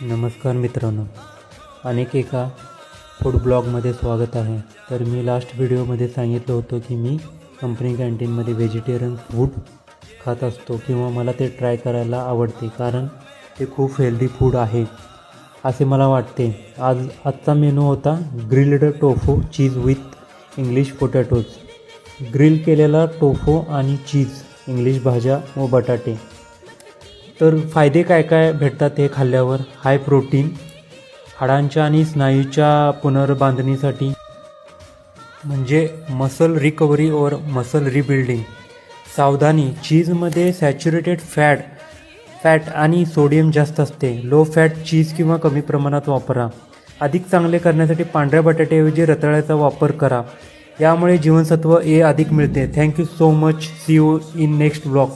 नमस्कार मित्रांनो, अनेक एका फूड ब्लॉगमध्ये स्वागत आहे. तर मी लास्ट व्हिडिओमध्ये सांगितलं होतं की मी कंपनी कॅन्टीनमध्ये व्हेजिटेरियन फूड खात असतो किंवा मला ते ट्राय करायला आवडते, कारण ते खूप हेल्दी फूड आहे असे मला वाटते. आजचा मेनू होता grilled tofu cheese with English potatoes. Grill केलेला टोफू आणि चीज, इंग्लिश भाज्या व बटाटे. तर फायदे काय काय भेटतात हे खाल्ल्यावर? हाय प्रोटीन, हाडांच्या आणि स्नायूच्या पुनर्बांधणीसाठी, म्हणजे मसल रिकव्हरी और मसल रिबिल्डिंग. सावधानी, चीजमध्ये सॅच्युरेटेड फॅट आणि सोडियम जास्त असते. लो फॅट चीज किंवा कमी प्रमाणात वापरा. अधिक चांगले करण्यासाठी पांढऱ्या बटाट्याऐवजी रताळ्याचा वापर करा, यामुळे जीवनसत्व ए अधिक मिळते. Thank you so much. See you in next blog.